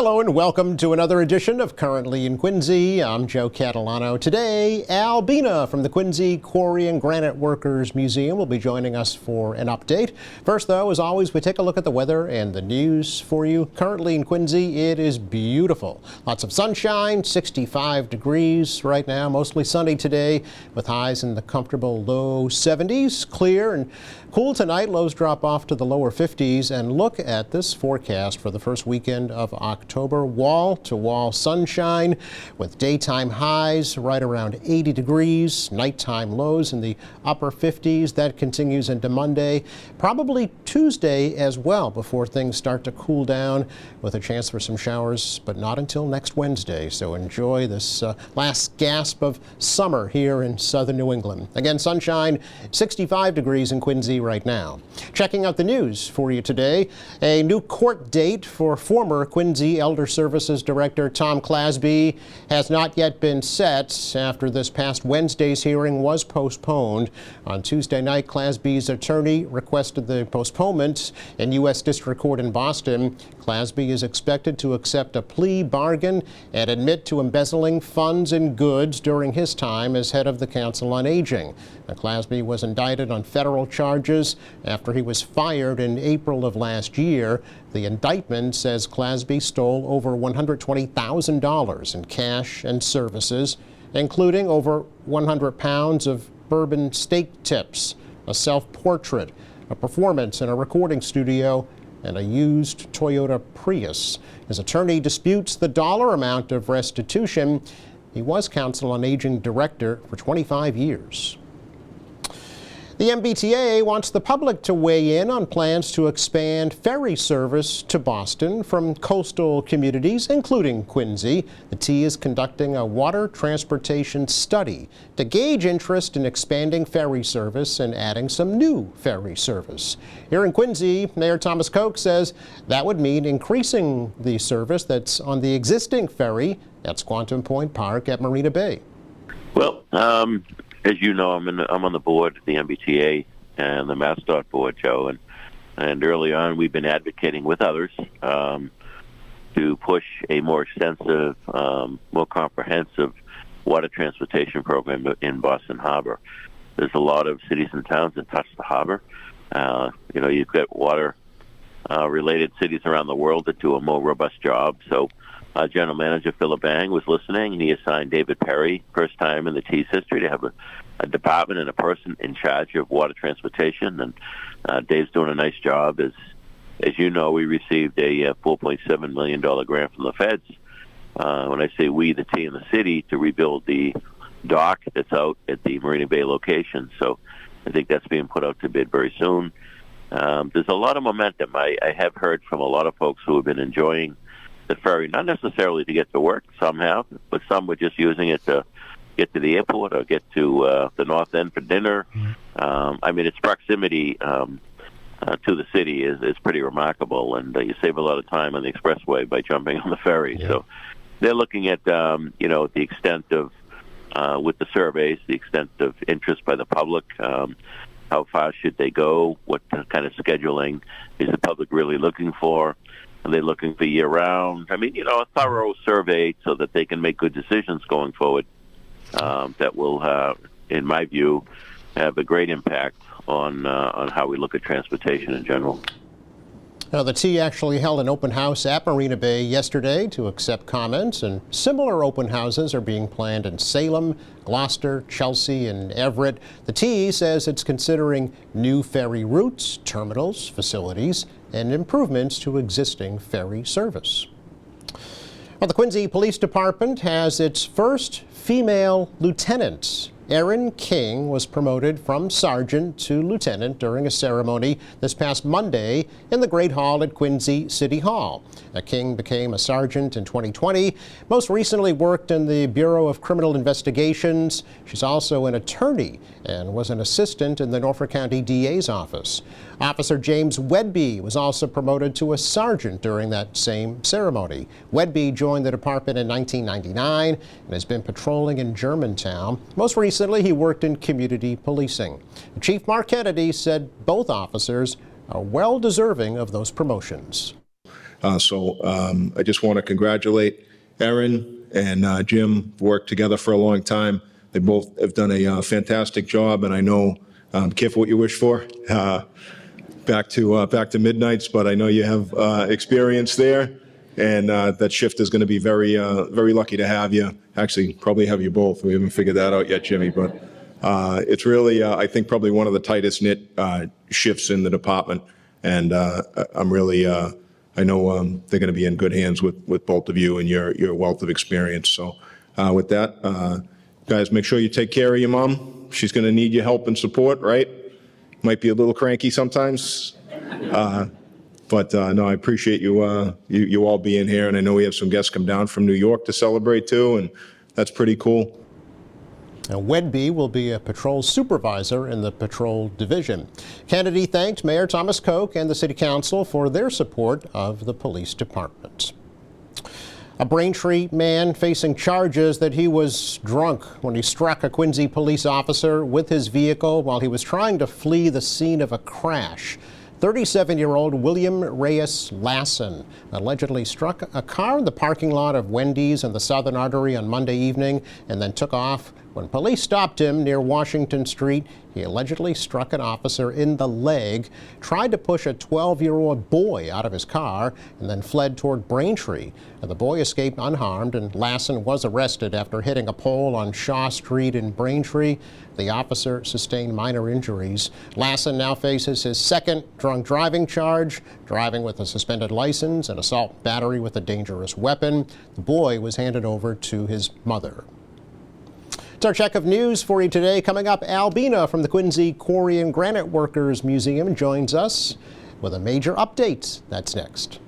Hello and welcome to another edition of Currently in Quincy. I'm Joe Catalano. Today, Al Bina from the Quincy Quarry and Granite Workers Museum will be joining us for an update. First, though, as always, we take a look at the weather and the news for you. Currently in Quincy, it is beautiful. Lots of sunshine, 65 degrees right now, mostly sunny today with highs in the comfortable low 70s. Clear and cool tonight, lows drop off to the lower 50s. And look at this forecast for the first weekend of October. Wall-to-wall sunshine with daytime highs right around 80 degrees, nighttime lows in the upper 50s. That continues into Monday, probably Tuesday as well before things start to cool down with a chance for some showers, but not until next Wednesday. So enjoy this last gasp of summer here in southern New England. Again, sunshine, 65 degrees in Quincy right now. Checking out the news for you today, a new court date for former Quincy Elder Services Director Tom Clasby has not yet been set after this past Wednesday's hearing was postponed. On Tuesday night, Clasby's attorney requested the postponement in U.S. District Court in Boston. Clasby is expected to accept a plea bargain and admit to embezzling funds and goods during his time as head of the Council on Aging. Now, Clasby was indicted on federal charges after he was fired in April of last year. The indictment says Clasby stole over $120,000 in cash and services, including over 100 pounds of bourbon steak tips, a self-portrait, a performance in a recording studio, and a used Toyota Prius. His attorney disputes the dollar amount of restitution. He was Council on Aging Director for 25 years. The MBTA wants the public to weigh in on plans to expand ferry service to Boston from coastal communities, including Quincy. The T is conducting a water transportation study to gauge interest in expanding ferry service and adding some new ferry service. Here in Quincy, Mayor Thomas Koch says that would mean increasing the service that's on the existing ferry at Squantum Point Park at Marina Bay. Well, as you know, I'm on the board of the MBTA and the MassDOT board, Joe, and early on we've been advocating with others to push a more extensive, more comprehensive water transportation program in Boston Harbor. There's a lot of cities and towns that touch the harbor. You've got water-related cities around the world that do a more robust job. So General Manager Philip Bang was listening, and he assigned David Perry, first time in the T's history, to have a department and a person in charge of water transportation. And Dave's doing a nice job. As you know, we received a $4.7 million grant from the feds. When I say we, the T and the city, to rebuild the dock that's out at the Marina Bay location. So I think that's being put out to bid very soon. There's a lot of momentum. I have heard from a lot of folks who have been enjoying the ferry, not necessarily to get to work, some have, but some were just using it to get to the airport or get to the North End for dinner. Its proximity to the city is pretty remarkable, and you save a lot of time on the expressway by jumping on the ferry. Yeah. So they're looking at, the extent of, with the surveys, the extent of interest by the public, how far should they go, what kind of scheduling is the public really looking for. Are they looking for year-round? A thorough survey so that they can make good decisions going forward that will, in my view, have a great impact on how we look at transportation in general. Now, the T actually held an open house at Marina Bay yesterday to accept comments, and similar open houses are being planned in Salem, Gloucester, Chelsea, and Everett. The T says it's considering new ferry routes, terminals, facilities, and improvements to existing ferry service. Well, the Quincy Police Department has its first female lieutenant. Erin King was promoted from sergeant to lieutenant during a ceremony this past Monday in the Great Hall at Quincy City Hall. King became a sergeant in 2020, most recently worked in the Bureau of Criminal Investigations. She's also an attorney and was an assistant in the Norfolk County DA's office. Officer James Wedby was also promoted to a sergeant during that same ceremony. Wedby joined the department in 1999 and has been patrolling in Germantown. Most recently, he worked in community policing. Chief Mark Kennedy said both officers are well deserving of those promotions. I just want to congratulate Erin and Jim. Worked together for a long time. They both have done a fantastic job, and I know, careful what you wish for. Back to midnights, but I know you have experience there, and that shift is going to be very lucky to have you. Actually, probably have you both. We haven't figured that out yet, Jimmy, but it's really, I think, probably one of the tightest knit shifts in the department, and I'm really, I know they're going to be in good hands with both of you and your wealth of experience. So with that, guys, make sure you take care of your mom. She's going to need your help and support, right? Might be a little cranky sometimes, but no, I appreciate you you all being here, and I know we have some guests come down from New York to celebrate too, and that's pretty cool. Now, Wedby will be a patrol supervisor in the patrol division. Kennedy thanked Mayor Thomas Koch and the City Council for their support of the police department. A Braintree man facing charges that he was drunk when he struck a Quincy police officer with his vehicle while he was trying to flee the scene of a crash. 37-year-old William Reyes Lassen allegedly struck a car in the parking lot of Wendy's on the Southern Artery on Monday evening and then took off. When police stopped him near Washington Street, he allegedly struck an officer in the leg, tried to push a 12-year-old boy out of his car, and then fled toward Braintree. The boy escaped unharmed, and Lassen was arrested after hitting a pole on Shaw Street in Braintree. The officer sustained minor injuries. Lassen now faces his second drunk driving charge, driving with a suspended license, and assault battery with a dangerous weapon. The boy was handed over to his mother. It's our check of news for you today. Coming up, Al Bina from the Quincy Quarry and Granite Workers Museum joins us with a major update. That's next.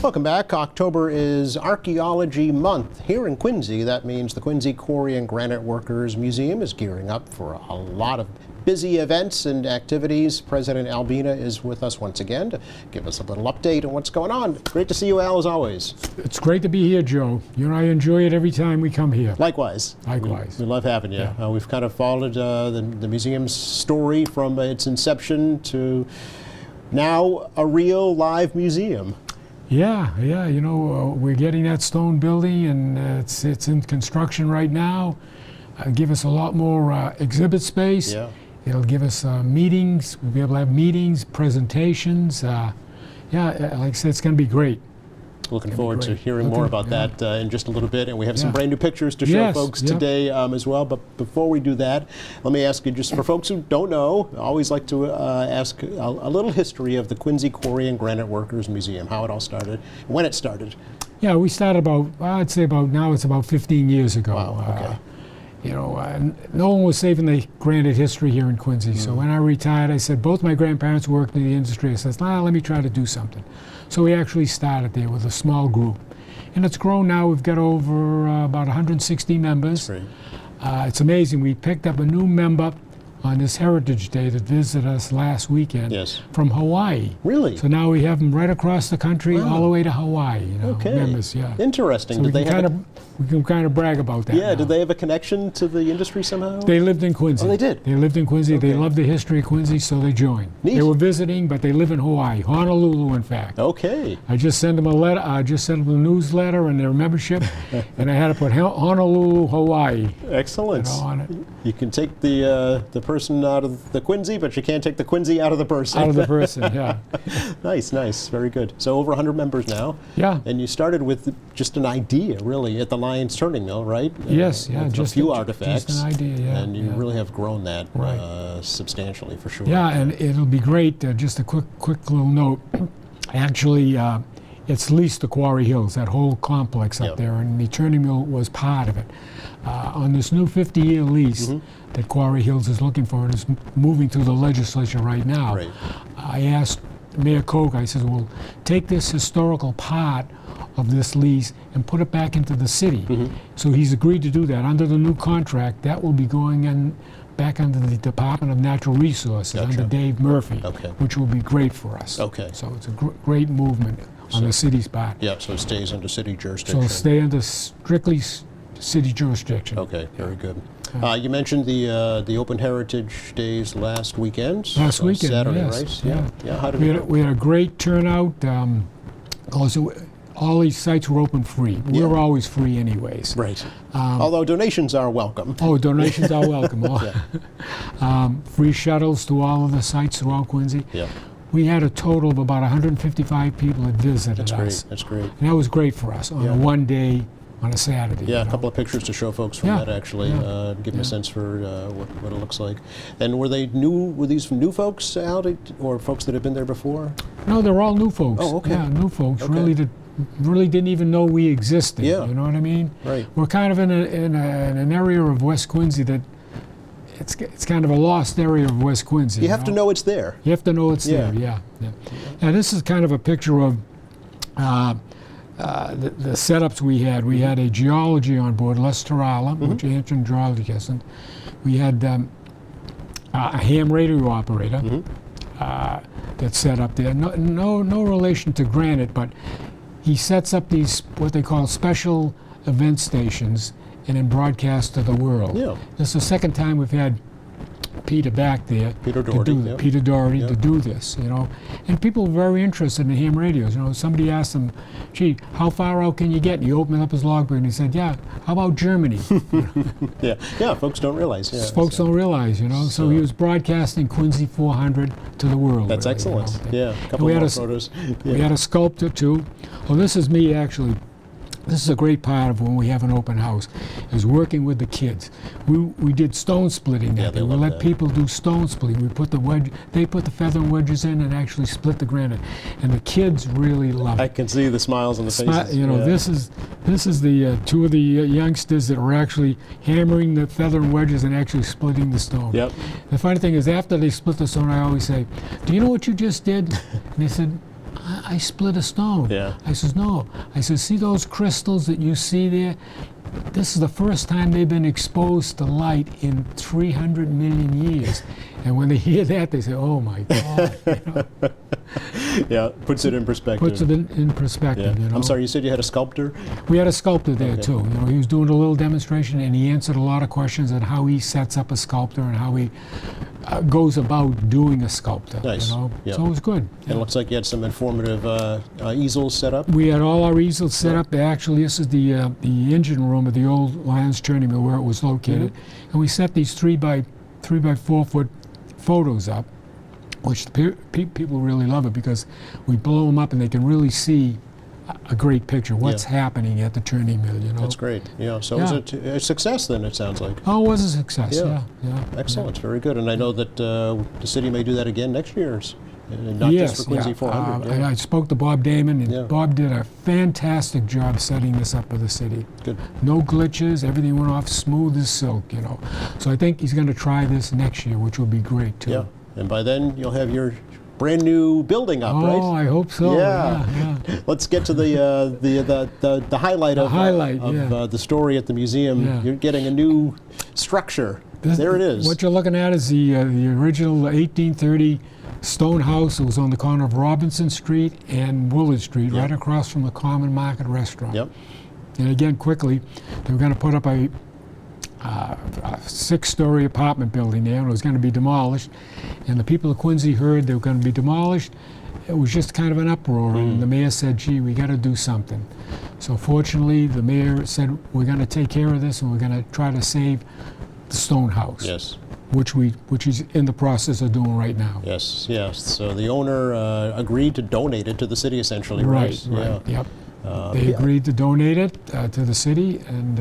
Welcome back. October is Archaeology Month. Here in Quincy, that means the Quincy Quarry and Granite Workers Museum is gearing up for a lot of busy events and activities. President Al Bina is with us once again to give us a little update on what's going on. Great to see you, Al, as always. It's great to be here, Joe. You and I enjoy it every time we come here. Likewise. Likewise. We love having you. Yeah. We've kind of followed the museum's story from its inception to now a real live museum. Yeah. You know, we're getting that stone building, and it's in construction right now. Give us a lot more exhibit space. Yeah. It'll give us meetings. We'll be able to have meetings, presentations. Yeah, like I said, it's going to be great. Looking forward to hearing more about that in just a little bit. And we have some brand new pictures to show Yes, folks today as well. But before we do that, let me ask you, just for folks who don't know, I always like to ask a little history of the Quincy Quarry and Granite Workers Museum, how it all started, when it started. Yeah, we started I'd say now it's about 15 years ago. Wow, okay. You know, no one was saving the granite history here in Quincy. So when I retired, I said, both my grandparents worked in the industry. I said, let me try to do something. So we actually started there with a small group. And it's grown now. We've got over about 160 members. Great. It's amazing. We picked up a new member on this Heritage Day that visited us last weekend from Hawaii. Really? So now we have them right across the country, all the way to Hawaii. You know, Okay. members, yeah. Interesting. So we can kind of brag about that. Yeah, now. did they have a connection to the industry somehow? They lived in Quincy. Oh, they did? They lived in Quincy. Okay. They loved the history of Quincy, so they joined. Neat. They were visiting, but they live in Hawaii, Honolulu, in fact. Okay. I just sent them a letter. I just sent them a newsletter and their membership, and I had to put Honolulu, Hawaii. Excellent. On it. You can take the person out of the Quincy, but you can't take the Quincy out of the person. Out of the person, yeah. Nice, very good. So over 100 members now. Yeah. And you started with just an idea, really, at the Lions Turning Mill, right? Yes, yeah. With Just a few artifacts. Just an idea, yeah. And you yeah. really have grown that Right. substantially, for sure. Yeah, and it'll be great. Just a quick little note. Actually, it's leased to Quarry Hills, that whole complex up there, and the Turning Mill was part of it. On this new 50-year lease that Quarry Hills is looking for, and is moving through the legislature right now, Right. I asked Mayor Koch, I said, well, take this historical part of this lease and put it back into the city. So he's agreed to do that. Under the new contract, that will be going in back under the Department of Natural Resources, under Dave Murphy, which will be great for us. Okay. So it's a great movement on the city's part. Yeah, so it stays under city So jurisdiction. it'll stay under strictly city jurisdiction. Okay, very good. You mentioned the Open Heritage Days last weekend. Last weekend, Saturday, yes, right? yeah. How did We it had, go? we had a great turnout. Also, all these sites were open free. We were always free anyways. Right. Although donations are welcome. Oh, donations are welcome. Yeah. Free shuttles to all of the sites throughout Quincy. Yeah. We had a total of about 155 people that visited That's us. great. That's great. And that was great for us on Yeah. a one day, on a Saturday. Yeah, you a know. couple of pictures to show folks from Yeah, that actually, yeah, give them a sense for what it looks like. And were these new folks out, or folks that had been there before? No, they're all new folks. Oh, okay. Yeah, new folks. Okay. Really didn't even know we existed. Yeah. You know what I mean? Right. We're kind of in an area of West Quincy that it's kind of a lost area of West Quincy. You have to know it's there. You have to know it's Yeah. there. Yeah. And this is kind of a picture of the setups we had. We had a geology on board, Les Terrala, which answered geologist. We had a ham radio operator that's set up there. No relation to Granite, but he sets up these what they call special event stations and then broadcast to the world. Yeah. This is the second time we've had Peter back there Peter to Doherty, do yeah. Peter Doherty Yeah. to do this, you know. And people are very interested in ham radios. You know, somebody asked him, "Gee, how far out can you get?" And he opened up his logbook and he said, "Yeah, how about Germany?" Yeah. Yeah. Folks don't realize. Yeah. Folks don't realize, you know. So he was broadcasting Quincy 400 to the world. That's really, excellent. you know. Yeah. A And couple we had more a s- photos. We Yeah. had a sculptor too. Well, this is me actually. This is a great part of when we have an open house, is working with the kids. We did stone splitting Yeah, that they day. We love let that. people do stone splitting. We put they put the feather wedges in and actually split the granite. And the kids really love I it. can see the smiles on the faces. You know, Yeah. this is the two of the youngsters that were actually hammering the feather and wedges and actually splitting the stone. Yep. The funny thing is, after they split the stone, I always say, "Do you know what you just did?" And they said, I split a stone." Yeah. I says, "No." I says, "See those crystals that you see there? This is the first time they've been exposed to light in 300 million years." And when they hear that, they say, "Oh my God." You know, Yeah. Puts it in perspective. puts it in perspective, Yeah. you know. I'm sorry. You said you had a sculptor. We had a sculptor there Okay. too. You know, he was doing a little demonstration, and he answered a lot of questions on how he sets up a sculptor and how he goes about doing a sculptor. Nice. You know, Yeah. so it was good. It looks like you had some informative easels set up. We had all our easels set up. Actually, this is the engine room of the old Lions Turning Mill where it was located, and we set these 3 by 4 foot photos up, which people really love it because we blow them up and they can really see a great picture. What's happening at the turning mill? You know. That's great. Yeah. So Yeah. it was a success then. It sounds like. Oh, it was a success. Yeah. Yeah. Excellent. Very good. And I know that the city may do that again next year, not Yes, just for Quincy 400. And I spoke to Bob Damon, and Yeah. Bob did a fantastic job setting this up for the city. Good. No glitches, everything went off smooth as silk, you know. So I think he's going to try this next year, which will be great too. Yeah. And by then you'll have your brand new building up, Oh, right? I hope so. Yeah. Yeah. Let's get to the highlight of highlight, yeah. the story at the museum. Yeah. You're getting a new structure. There it is. What you're looking at is the original 1830 stone house. It was on the corner of Robinson Street and Willard Street, Yep. right across from the Common Market Restaurant. Yep. And again, quickly, they were going to put up a 6-story apartment building there, and it was going to be demolished. And the people of Quincy heard they were going to be demolished. It was just kind of an uproar, and the mayor said, "Gee, we got to do something." So fortunately, the mayor said, "We're going to take care of this, and we're going to try to save the stone house," Yes. which he's in the process of doing right now. Yes. Yes. So the owner agreed to donate it to the city, essentially. Right. Yeah. Yep. They agreed to donate it to the city, and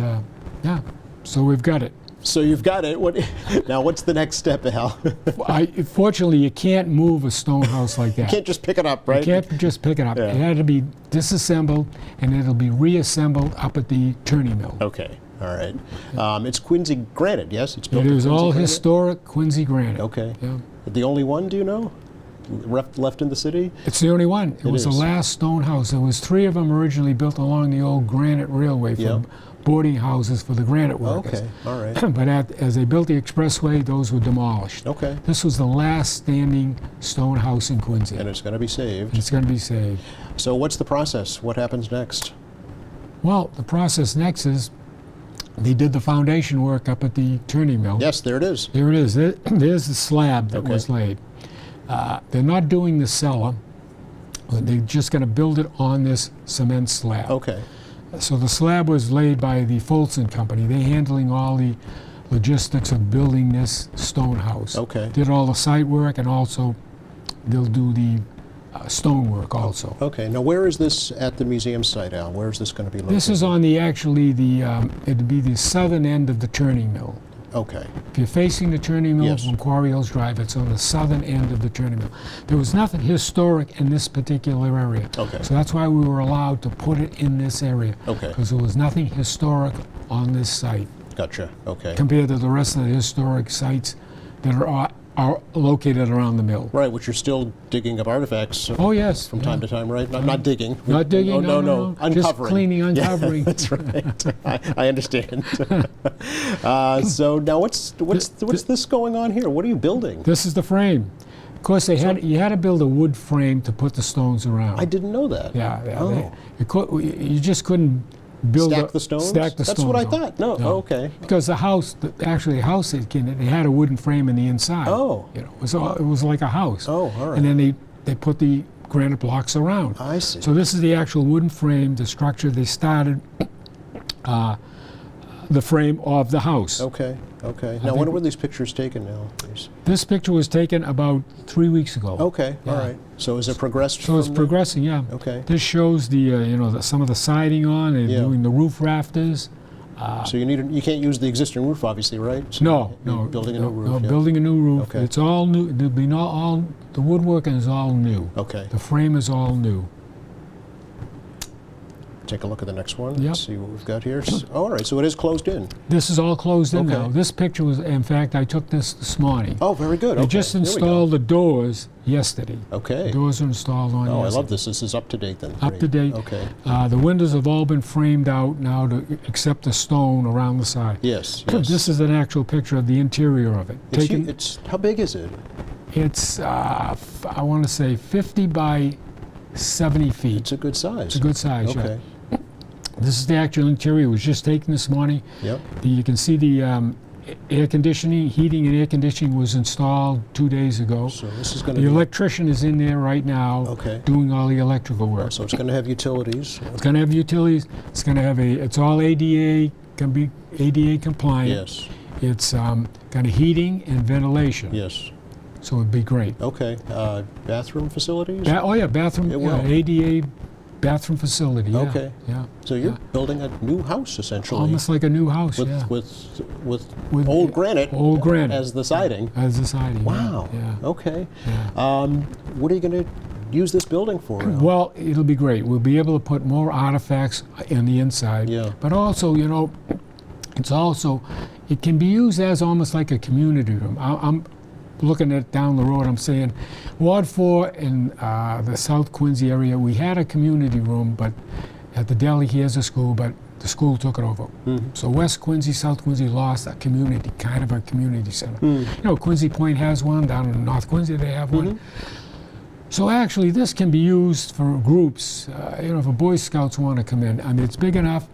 yeah, so we've got it. So you've got it. Now? What's the next step, Al? Fortunately, you can't move a stone house like that. Can't just pick it up, right? You can't just pick it up. Yeah. It had to be disassembled, and it'll be reassembled up at the turning mill. Okay. All right. It's Quincy granite, yes? It's built It of is Quincy all granite? historic Quincy granite. Okay. Yeah. The only one, do you know? Left in the city? It's the only one. It was the is. last stone house. There was 3 of them originally built along the old granite railway for Yep. boarding houses for the granite workers. Okay. All right. But as they built the expressway, those were demolished. Okay. This was the last standing stone house in Quincy. And it's going to be saved. It's going to be saved. So what's the process? What happens next? Well, the process next is they did the foundation work up at the turning mill. Yes, there it is. There it is. There's the slab that Okay. was laid. They're not doing the cellar. They're just going to build it on this cement slab. Okay. So the slab was laid by the Folsom Company. They're handling all the logistics of building this stone house. Okay. Did all the site work, and also they'll do the stone work also. Okay. Now, where is this at the museum site, Al? Where is this going to be located? This is on it'd be the southern end of the turning mill. Okay. If you're facing the turning mill Yes. from Quarry Hills Drive, it's on the southern end of the turning mill. There was nothing historic in this particular area. Okay. So that's why we were allowed to put it in this area. Okay. Because there was nothing historic on this site Gotcha. Okay. compared to the rest of the historic sites that are located around the mill. Right, which you're still digging up artifacts Oh, yes. from time to time, right? Not digging. Not digging, Oh, no, no. no. Just Uncovering. cleaning, Yeah, uncovering. that's right. I understand. So now what's this going on here? What are you building? This is the frame. Of course, you had to build a wood frame to put the stones around. I didn't know that. Yeah, yeah. Oh. You just couldn't build Stack the stones? Stack the That's stones. what I on. thought. No, okay. Because the house, actually, the house it had a wooden frame in the inside. Oh. You know, it was like a house. Oh, all right. And then they put the granite blocks around. I see. So this is the actual wooden frame, the structure. They started the frame of the house. Okay, okay. Now, think- when were these pictures taken now? Please? This picture was taken about 3 weeks ago. Okay, all Yeah. right. So has it progressed So it's from progressing, yeah. Okay. This shows some of the siding on. They're Yeah. doing the roof rafters. So you can't use the existing roof, obviously, right? So No, you're no. building a no, new roof. No, yeah. building a new roof. Okay. It's all new. There'll be the woodworking is all new. Okay. The frame is all new. Take a look at the next one. Yep. Let's see what we've got here. All right, so it is closed in. This is all closed in Okay. now. This picture was, in fact, I took this morning. Oh, very good. They Okay. just Here we go. installed the doors yesterday. Okay. The doors are installed on Oh, I yesterday. love this. This is up to date then. Up Great. to date. Okay. The windows have all been framed out now to accept the stone around the side. Yes. Yes. This is an actual picture of the interior of it. It's how big is it? It's I want to say 50 by 70 feet. It's a good size. It's a good size, yeah. Okay. This is the actual interior. It was just taken this morning. Yep. You can see the air conditioning, heating and air conditioning was installed 2 days ago. So this is going to The be. electrician is in there right now Okay. doing all the electrical work. So it's going to have utilities. It's going to have utilities. It's going to have it's all ADA, can be ADA compliant. Yes. It's got a heating and ventilation. Yes. So it'd be great. Okay. Bathroom facilities. Bathroom, It yeah, will. ADA bathroom facility. Yeah, Okay. Yeah. So you're yeah. building a new house essentially. Almost like a new house, with, yeah. with old granite. Old granite. as the siding. As the siding. Wow. Yeah. Okay. Yeah. What are you going to use this building for? Al? Well, it'll be great. We'll be able to put more artifacts in the inside. Yeah. But also, it can be used as almost like a community room. I'm looking at down the road, I'm saying, Ward 4 in the South Quincy area, we had a community room, but at the deli, here's a school, but the school took it over. So West Quincy, South Quincy lost a community, kind of a community center. Quincy Point has one, down in North Quincy they have one. So actually, this can be used for groups. If a Boy Scouts want to come in, I mean, it's big enough,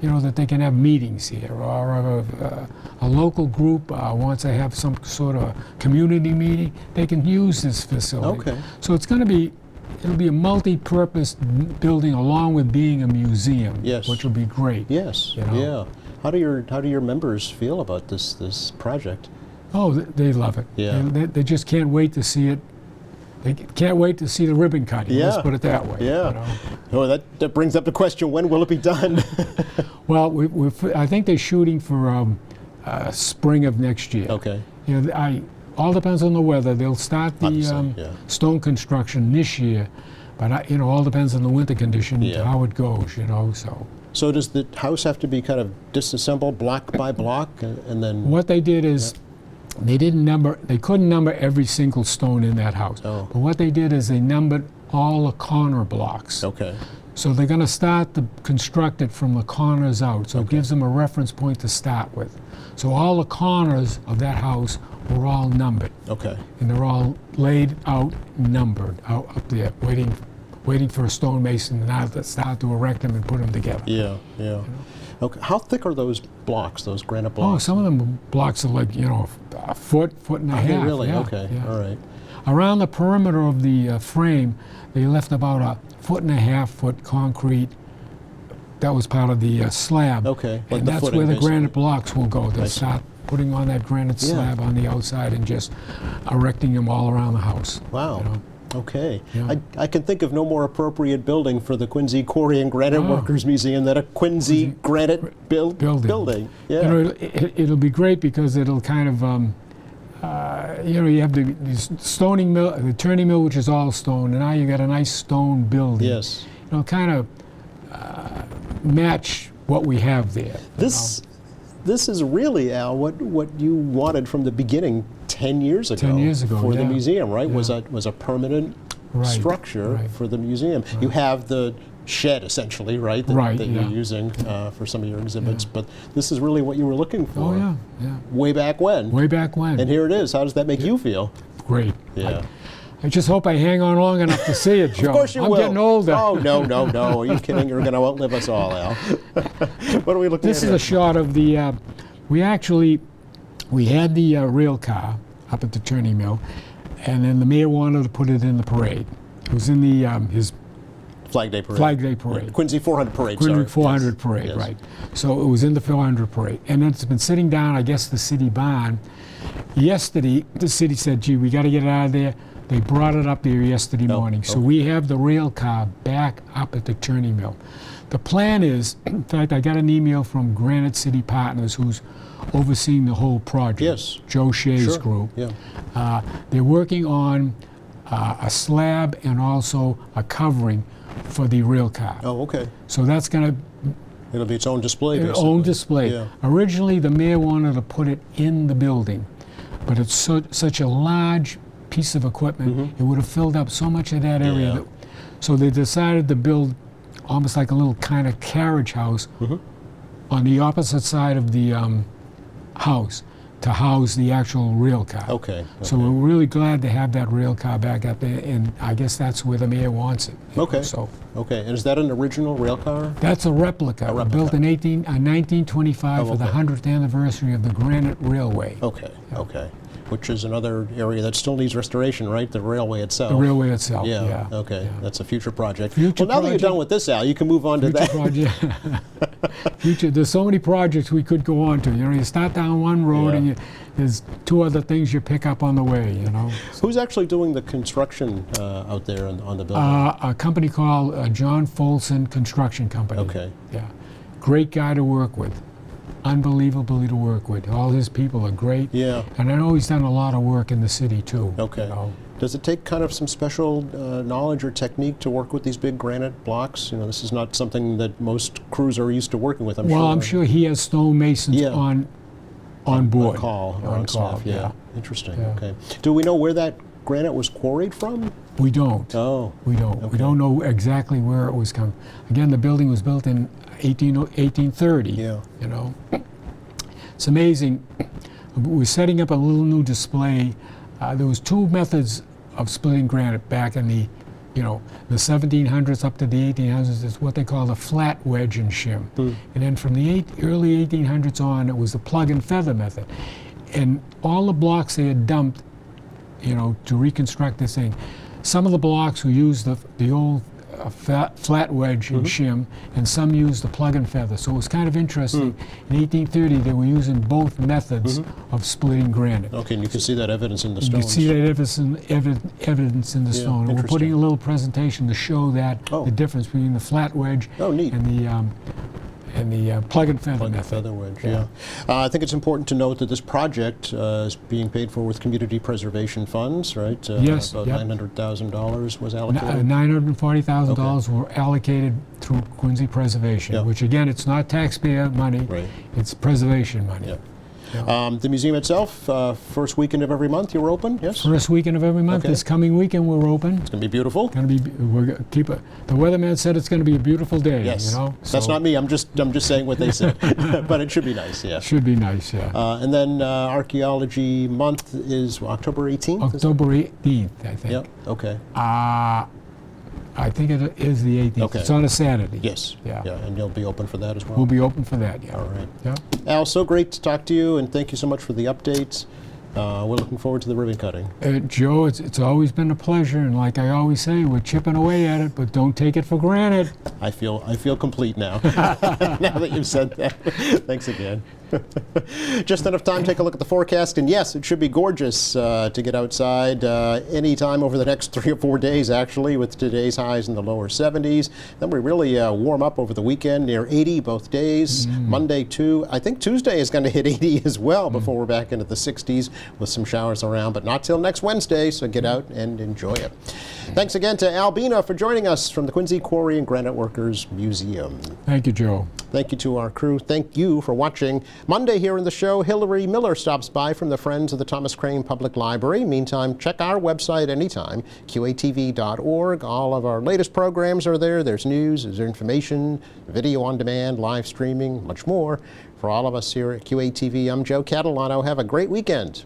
that they can have meetings here, or a local group wants to have some sort of community meeting, they can use this facility. Okay. So it'll be a multi-purpose building along with being a museum, Yes. which will be great. Yes. Yeah. How do your members feel about this project? Oh, they love it. Yeah. They just can't wait to see it. They can't wait to see the ribbon cutting. Yeah. Let's put it that way. Yeah. Oh, that brings up the question: when will it be done? Well, I think they're shooting for spring of next year. Okay. All depends on the weather. They'll start the Obviously, yeah. stone construction this year, but all depends on the winter condition, Yeah. how it goes. So So does the house have to be kind of disassembled block by block, and then? what they did is they couldn't number every single stone in that house. Oh. But what they did is they numbered all the corner blocks. Okay. So they're going to start to construct it from the corners out. So it gives them a reference point to start with. So all the corners of that house were all numbered. Okay. And they're all laid out, numbered, out up there, waiting waiting for a stonemason to now start to erect them and put them together. Yeah, yeah. Okay. How thick are those blocks, those granite Oh, blocks? some of them blocks are like, a foot and a Are they half. really? Yeah, Okay, yeah. all right. Around the perimeter of the frame, they left about a 1.5 foot concrete. That was part of the slab. Okay, like and the that's footing, where the basically. granite blocks will go. They'll I see. start putting on that granite Yeah. slab on the outside and just erecting them all around the house. Wow. You know? Okay. Yeah. I can think of no more appropriate building for the Quincy Quarry and Granite Oh. Workers Museum than a Quincy granite building. Yeah. You know, it'll be great because it'll kind of, you have the stoning mill, the turning mill, which is all stone, and now you got a nice stone building. Yes. It'll kind of match what we have there. This is really, Al, what you wanted from the beginning 10 years ago. 10 years ago, for the yeah. museum, right? Yeah. Was a permanent Right, structure right. for the museum. You have the shed essentially, right? Right, That yeah. you're using for some of your exhibits, but this is really what you were looking for. Oh, yeah, yeah. Way back when. Way back when. And here it is. How does that make you feel? Great. Yeah. I just hope I hang on long enough to see it, Joe. Of course you I'm will. getting older. Oh, no. Are you kidding? You're going to outlive us all, Al. What are we looking This at is here? a shot of the, we had the rail car up at the turning mill, and then the mayor wanted to put it in the parade. It was in the, his Flag Day Parade. Flag Day Parade. Quincy 400 Parade, Quincy sorry. 400 Yes. parade, Yes. right. So it was in the 400 parade. And then it's been sitting down, I guess, the city barn. Yesterday, the city said, gee, we got to get it out of there. They brought it up there yesterday morning. So okay. we have the rail car back up at the turning mill. The plan is, in fact, I got an email from Granite City Partners, who's overseeing the whole project. Yes. Joe Shea's Sure. group. Yeah. They're working on a slab and also a covering for the rail car. Oh, okay. So that's going to It'll be its own display, their basically. own display. Yeah. Originally, the mayor wanted to put it in the building, but it's such a large piece of equipment, it would have filled up so much of that area. Yeah. So they decided to build almost like a little kind of carriage house on the opposite side of the house to house the actual rail car. Okay. So we're really glad to have that rail car back up there, and I guess that's where the mayor wants it. Okay. So Okay. And is that an original rail car? that's a replica, built in 1925 for the okay. 100th anniversary of the Granite Railway. Okay. Okay. Which is another area that still needs restoration, right? The railway itself. The railway itself. Yeah. Yeah. Okay. yeah. That's a future project. Future well, now that you're project. done with this, Al, you can move on to Future that. project. Future. There's so many projects we could go on to. You start down one road Yeah. and there's two other things you pick up on the way. Who's actually doing the construction out there on the building? A company called John Folson Construction Company. Okay. Yeah. Great guy to work with. Unbelievably to work with. All his people are great. Yeah. And I know he's done a lot of work in the city too. Okay. know. Does it take kind of some special knowledge or technique to work with these big granite blocks? This is not something that most crews are used to working with, I'm sure. Well, I'm sure he has stonemasons Yeah. on board. On call or on call, staff, yeah. Interesting, Yeah. okay. Do we know where that granite was quarried from? We don't. Oh, We don't. Okay. We don't know exactly where it was coming. Again, the building was built in 1830. yeah. It's amazing. We're setting up a little new display. There was two methods of splitting granite back in the 1700s up to the 1800s. It's what they call the flat wedge and shim. And then from the early 1800s on, it was the plug and feather method. And all the blocks they had dumped, to reconstruct this thing. Some of the blocks we used the old flat wedge and shim, and some used the plug and feather. So it was kind of interesting. In 1830, they were using both methods of splitting granite. Okay, and you can see that evidence in the You stones. can see that evidence in the stone. And we're interesting. putting a little presentation to show that Oh. the difference between the flat wedge Oh, neat. and the plug and feather Plug and method. feather wedge, yeah. I think it's important to note that this project is being paid for with community preservation funds, right? Yes, About yep. $900,000 was allocated. $940,000 were allocated through Quincy Preservation, Yep. which again, it's not taxpayer money, Right. it's preservation money. Yeah. The museum itself, first weekend of every month, you're open, yes? First weekend of every month. Okay. This coming weekend, we're open. It's going to be beautiful. The weatherman said it's going to be a beautiful day. Yes. That's So not me. I'm just saying what they said. But it should be nice, yeah. should be nice. Yeah. And then archaeology month is October 18th? October 18th, I think. Yep, okay. I think it is the 18th. Okay. It's on a Saturday. Yes. Yeah. And you'll be open for that as well? We'll be open for that, yeah. All right. Yeah. Al, so great to talk to you, and thank you so much for the updates. We're looking forward to the ribbon cutting. Joe, it's always been a pleasure, and like I always say, we're chipping away at it, but don't take it for granted. I feel complete now. Now that you've said that. Thanks again. Just enough time to take a look at the forecast, and yes, it should be gorgeous to get outside anytime over the next 3 or 4 days, actually, with today's highs in the lower 70s. Then we really warm up over the weekend, near 80 both days. Monday too. I think Tuesday is going to hit 80 as well before we're back into the 60s with some showers around, but not till next Wednesday, so get out and enjoy it. Thanks again to Al Bina for joining us from the Quincy Quarry and Granite Workers Museum. Thank you, Joe. Thank you to our crew. Thank you for watching. Monday here in the show, Hillary Miller stops by from the Friends of the Thomas Crane Public Library. Meantime, check our website anytime, qatv.org. All of our latest programs are there. There's news, there's information, video on demand, live streaming, much more. For all of us here at QATV, I'm Joe Catalano. Have a great weekend.